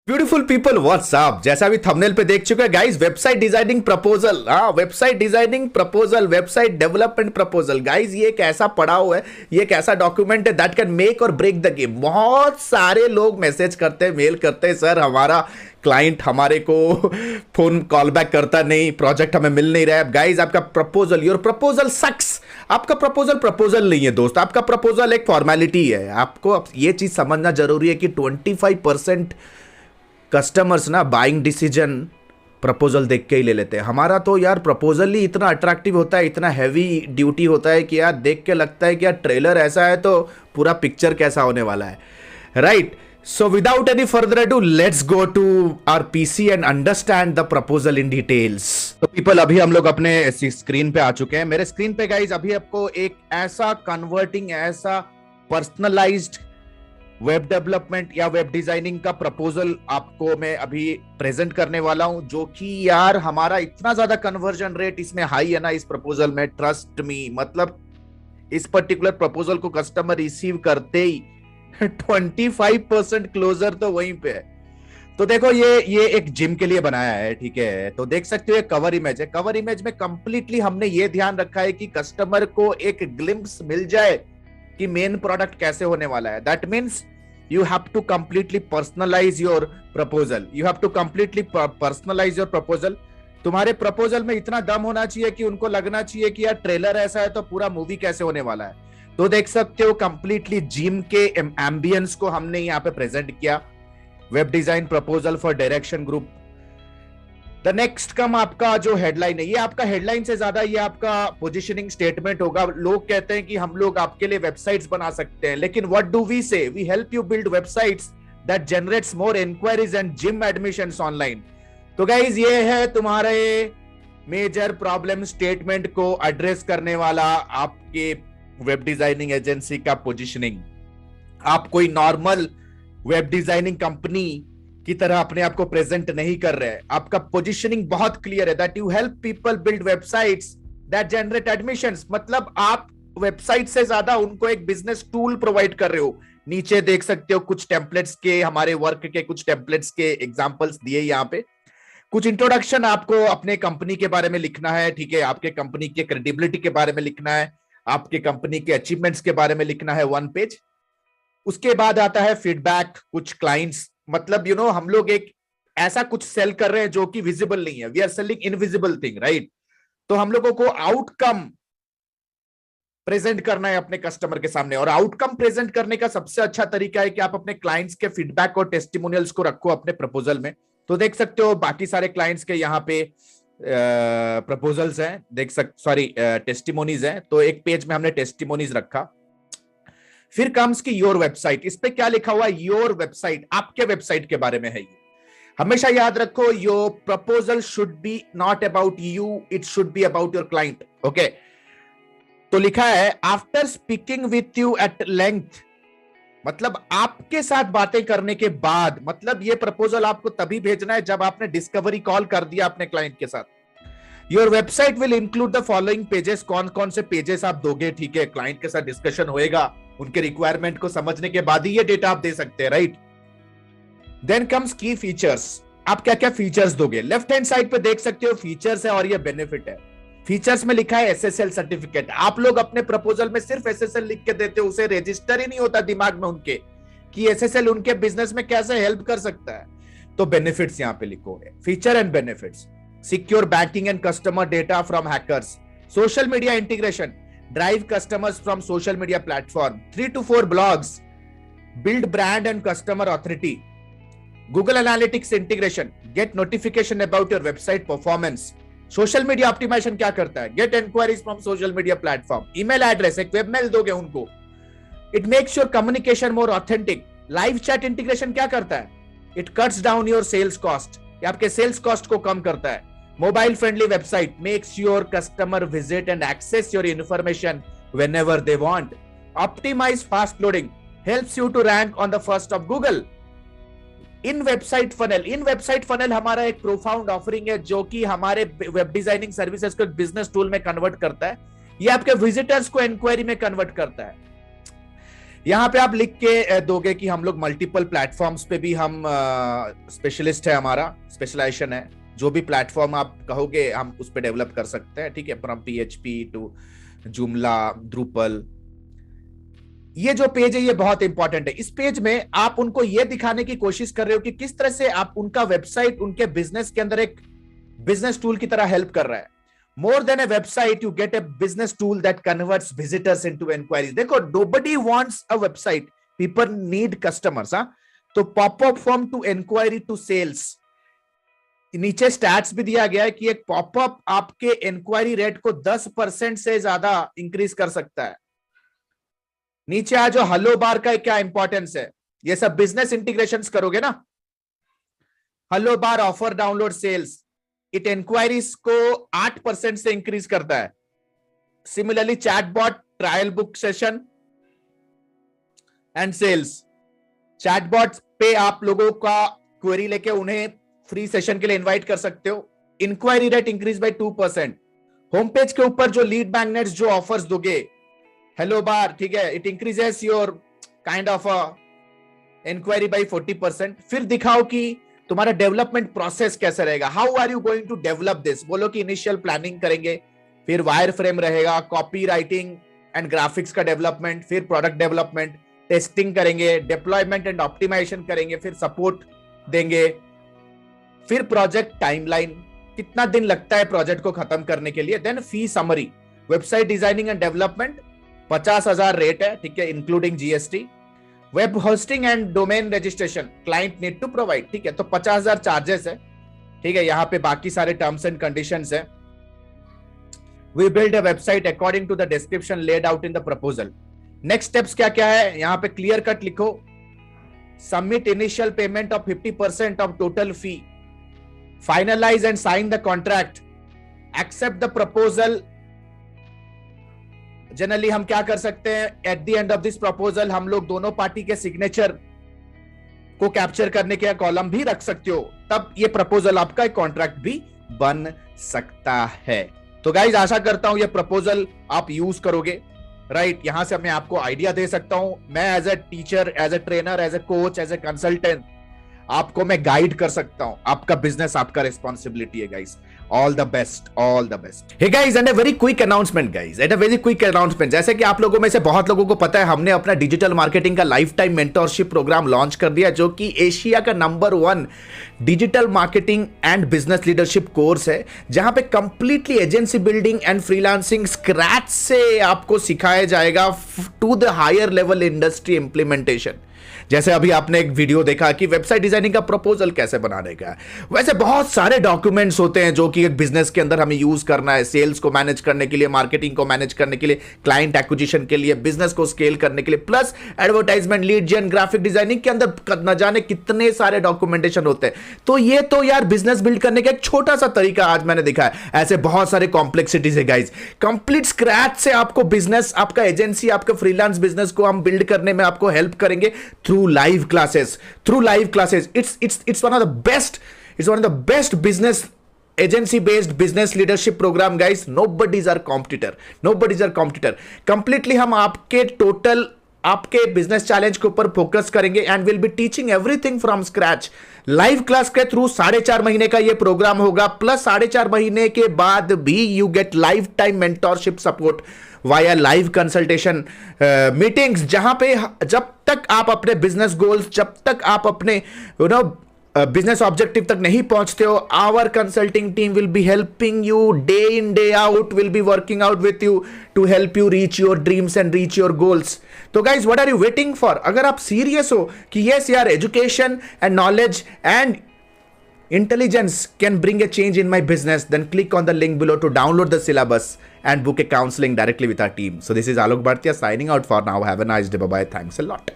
Beautiful people WhatsApp, जैसा भी thumbnail पे देख चुके हैं गाइस, वेबसाइट डिजाइनिंग प्रपोजल। हाँ, website designing proposal, website development proposal. Guys ये एक ऐसा पड़ाव है, ये एक ऐसा डॉक्यूमेंट है दैट कैन मेक और ब्रेक द गेम। बहुत सारे लोग मैसेज करते हैं, मेल करते हैं, सर हमारा क्लाइंट हमारे को फोन कॉल बैक करता नहीं, प्रोजेक्ट हमें मिल नहीं रहा है। गाइस आपका प्रपोजल, योर प्रपोजल सक्स। आपका प्रपोजल प्रपोजल नहीं है दोस्त, आपका प्रपोजल एक फॉर्मेलिटी है। आपको ये चीज समझना जरूरी है कि 25% कस्टमर्स ना बाइंग डिसीजन प्रपोजल देख के ही ले लेते हैं। हमारा तो यार प्रपोजल ही इतना अट्रैक्टिव होता है, इतना हैवी ड्यूटी होता है कि यार देख के लगता है कि यार ट्रेलर ऐसा है तो पूरा पिक्चर कैसा होने वाला है, right? So without any further ado let's go to our PC and understand the proposal in details. तो पीपल अभी हम लोग अपने स्क्रीन पे आ चुके हैं। मेरे स्क्रीन पे गाइज अभी आपको एक ऐसा कन्वर्टिंग, ऐसा पर्सनलाइज्ड वेब डेवलपमेंट या वेब डिजाइनिंग का प्रपोजल आपको मैं अभी प्रेजेंट करने वाला हूं, जो कि यार हमारा इतना ज्यादा कन्वर्जन रेट इसमें हाई है ना इस प्रपोजल में, ट्रस्ट मी। मतलब इस पर्टिकुलर प्रपोजल को कस्टमर रिसीव करते ही 25% क्लोजर तो वहीं पे है। तो देखो ये एक जिम के लिए बनाया है, ठीक है? तो देख सकते हो ये कवर इमेज है। कवर इमेज में कंप्लीटली हमने ये ध्यान रखा है कि कस्टमर को एक ग्लिम्प्स मिल जाए कि मेन प्रोडक्ट कैसे होने वाला है। That means you have to completely personalize your proposal. You have to completely personalize your proposal. तुम्हारे प्रपोजल में इतना दम होना चाहिए कि उनको लगना चाहिए कि यार ट्रेलर ऐसा है तो पूरा मूवी कैसे होने वाला है। तो देख सकते हो कंप्लीटली जिम के एम्बियंस को हमने यहाँ पे प्रेजेंट किया। Web design proposal for direction group. The next come आपका जो हेडलाइन है, ये आपका हेडलाइन से ज्यादा ये आपका पोजीशनिंग स्टेटमेंट होगा। लोग कहते हैं कि हम लोग आपके लिए वेबसाइट्स बना सकते हैं, लेकिन what do we say? We help you build websites that generates more inquiries and gym admissions online. तो गाइज ये है तुम्हारे मेजर प्रॉब्लम स्टेटमेंट को एड्रेस करने वाला आपके वेब डिजाइनिंग एजेंसी का पोजीशनिंग। आप कोई नॉर्मल वेब डिजाइनिंग कंपनी की तरह अपने आप को प्रेजेंट नहीं कर रहे हैं। आपका पोजीशनिंग बहुत क्लियर है, that you help people build websites that generate admissions. मतलब आप वेबसाइट से ज्यादा उनको एक बिजनेस टूल प्रोवाइड कर रहे हो। नीचे देख सकते हो कुछ टेम्पलेट्स के, हमारे वर्क के कुछ टेम्पलेट्स के एग्जांपल्स दिए यहाँ पे। कुछ इंट्रोडक्शन आपको अपने कंपनी के बारे में लिखना है, ठीक है? आपके कंपनी के क्रेडिबिलिटी के बारे में लिखना है, आपके कंपनी के अचीवमेंट्स के बारे में लिखना है, 1 पेज। उसके बाद आता है फीडबैक, कुछ क्लाइंट्स। मतलब हम लोग एक ऐसा कुछ सेल कर रहे हैं जो कि विजिबल नहीं है। We are selling invisible thing, right? तो हम लोगों को आउटकम प्रेजेंट करना है अपने कस्टमर के सामने, और आउटकम प्रेजेंट करने का सबसे अच्छा तरीका है कि आप अपने क्लाइंट्स के फीडबैक और टेस्टिमोनियल्स को रखो अपने प्रपोजल में। तो देख सकते हो बाकी सारे क्लाइंट्स के यहाँ पे प्रपोजल्स हैं, टेस्टिमोनीज हैं। तो एक पेज में हमने टेस्टिमोनीज रखा। फिर कम्स की योर वेबसाइट। इस पे क्या लिखा हुआ है? योर वेबसाइट, आपके वेबसाइट के बारे में है ये। हमेशा याद रखो, your proposal should be not about you, it should be about your client. Okay, तो लिखा है after speaking with you at length. मतलब आपके साथ बातें करने के बाद, मतलब ये प्रपोजल आपको तभी भेजना है जब आपने डिस्कवरी कॉल कर दिया अपने क्लाइंट के साथ। Your website will include the following pages. कौन कौन से पेजेस आप दोगे, ठीक है? क्लाइंट के साथ डिस्कशन होएगा, उनके रिक्वायरमेंट को समझने के बाद ही ये डेटा आप दे सकते हैं, राइट? देन कम्स की फीचर्स। आप क्या क्या फीचर्स दोगे? लेफ्ट हैंड साइड पे देख सकते हो फीचर्स है और ये बेनिफिट है। फीचर्स में लिखा है एसएसएल सर्टिफिकेट। आप लोग अपने प्रपोजल में सिर्फ एसएसएल लिख के देते हो, उसे रजिस्टर ही नहीं होता दिमाग में उनके कि एसएसएल उनके बिजनेस में कैसे हेल्प कर सकता है। तो बेनिफिट्स यहां पे लिखो, feature and benefits. Secure banking and customer data from hackers. Social media integration, drive customers from social media platform. 3 to 4 blogs, build brand and customer authority. Google Analytics integration, get notification about your website performance. Social media optimization क्या करता है? Get enquiries from social media platform. Email address, एक web mail दोगे उनको. It makes your communication more authentic. Live chat integration क्या करता है? It cuts down your sales cost. ये आपके sales cost को कम करता है. Mobile friendly website makes your customer visit and access your information whenever they want. Optimize fast loading, helps you to rank on the first of Google. In website funnel हमारा एक profound offering है जो कि हमारे web designing services को business tool में convert करता है। ये आपके विजिटर्स को इंक्वायरी में कन्वर्ट करता है। यहाँ पे आप लिख के दोगे कि हम लोग मल्टीपल प्लेटफॉर्म्स पे भी हम स्पेशलिस्ट है, हमारा स्पेशलाइजेशन है, जो भी प्लेटफॉर्म आप कहोगे हम उस पे डेवलप कर सकते हैं, ठीक है, फ्रॉम पीएचपी टू जुमला, ड्रूपल। ये जो पेज है ये बहुत इंपॉर्टेंट है। इस पेज में आप उनको ये दिखाने की कोशिश कर रहे हो कि किस तरह से आप उनका वेबसाइट उनके बिजनेस के अंदर एक बिजनेस टूल की तरह हेल्प कर रहा है। More than a website, you get a business tool that converts visitors into inquiries. देखो, nobody wants a website, people need customers. तो popup from to inquiry to sales. नीचे स्टैट्स भी दिया गया है कि एक पॉपअप आपके इंक्वायरी रेट को 10% से ज्यादा इंक्रीज कर सकता है। नीचे आ जो हेलो बार का क्या इंपॉर्टेंस है, ये सब बिजनेस इंटीग्रेशंस करोगे ना। Hello bar offer download sales, it inquiries को 8% से इंक्रीज करता है। Similarly chatbot trial book session and sales. Chatbot पे आप लोगों का क्वेरी लेके उन्हें फ्री सेशन के लिए इनवाइट कर सकते हो। Inquiry rate increase by 2%। Home page के ऊपर जो लीड मैग्नेट्स जो ऑफर्स दोगे, हेलो बार, ठीक है, it increases your kind of inquiry by 40%। फिर दिखाओ कि तुम्हारा डेवलपमेंट प्रोसेस कैसा रहेगा, how are you going to develop this. बोलो कि इनिशियल प्लानिंग करेंगे, फिर वायर फ्रेम रहेगा, कॉपी राइटिंग एंड ग्राफिक्स का डेवलपमेंट, फिर प्रोडक्ट डेवलपमेंट, टेस्टिंग करेंगे, डिप्लॉयमेंट एंड ऑप्टिमाइजेशन करेंगे, फिर सपोर्ट देंगे, फिर प्रोजेक्ट टाइमलाइन, कितना दिन लगता है प्रोजेक्ट को खत्म करने के लिए। Then fee summary, website designing and development 50,000 rate है, ठीक है, including GST. Web hosting and domain registration client need to provide, ठीक है, तो 50,000 चार्जेस है, ठीक है। यहां पे बाकी सारे टर्म्स एंड कंडीशंस है। We build a website according to the description laid out in the proposal. Next steps क्या क्या है, यहां पे क्लियर कट लिखो। Submit initial payment of 50% of total fee, finalise and sign the contract, accept the proposal. Generally हम क्या कर सकते हैं, at the end of this proposal हम लोग दोनों पार्टी के सिग्नेचर को कैप्चर करने के कॉलम भी रख सकते हो, तब ये प्रपोजल आपका एक कॉन्ट्रैक्ट भी बन सकता है। तो गाइज आशा करता हूं ये प्रपोजल आप यूज करोगे, राइट। यहां से मैं आपको आइडिया दे सकता हूं, मैं as a teacher, as a trainer, as a coach, as a consultant आपको मैं गाइड कर सकता हूं। आपका बिजनेस आपका रिस्पॉन्सिबिलिटी है guys. All the best, all the best. Hey guys, and a very quick announcement guys, and a very quick announcement. जैसे कि आप लोगों में से बहुत लोगों को पता है, हमने अपना डिजिटल मार्केटिंग का lifetime mentorship programme launch कर दिया, जो कि एशिया का number 1 digital marketing and business leadership course है, जहां पे completely agency building and freelancing scratch से आपको सिखाया जाएगा to the higher level industry implementation. जैसे अभी आपने एक वीडियो देखा कि वेबसाइट डिजाइनिंग का प्रपोजल कैसे बनाने का है, वैसे बहुत सारे डॉक्यूमेंट्स होते हैं जो कि एक बिजनेस के अंदर हमें यूज करना है, सेल्स को मैनेज करने के लिए, मार्केटिंग को मैनेज करने के लिए, क्लाइंट एक्विजिशन के लिए, बिजनेस को स्केल करने के लिए, प्लस एडवर्टाइजमेंट, लीड जेन, ग्राफिक डिजाइनिंग के अंदर न जाने कितने सारे डॉक्यूमेंटेशन होते हैं। तो ये तो यार बिजनेस बिल्ड करने का एक छोटा सा तरीका आज मैंने दिखा है, ऐसे बहुत सारे कॉम्प्लेक्सिटीज है गाइस। कंप्लीट स्क्रैच से आपको बिजनेस, आपका एजेंसी, आपका फ्रीलांस बिजनेस को हम बिल्ड करने में आपको हेल्प करेंगे through live classes. It's one of the best business agency based business leadership program guys. Nobody's our competitor. Completely हम आपके टोटल आपके बिजनेस चैलेंज के ऊपर फोकस करेंगे and will be teaching everything from scratch. Live class के through 4.5 महीने का ये प्रोग्राम होगा, प्लस 4.5 महीने के बाद भी you get life time mentorship support via live consultation meetings, जहां पे जब तक आप अपने बिजनेस गोल्स, जब तक आप अपने बिजनेस ऑब्जेक्टिव तक नहीं पहुंचते हो, our consulting team will be helping you day in day out, will be working out with you to help you reach your dreams and reach your goals. तो guys what are you waiting for? अगर आप serious हो कि yes यार education and knowledge and intelligence can bring a change in my business, then click on the link below to download the syllabus and book a counseling directly with our team. So this is Alok Bhartia signing out for now. Have a nice day. Bye bye. Thanks a lot.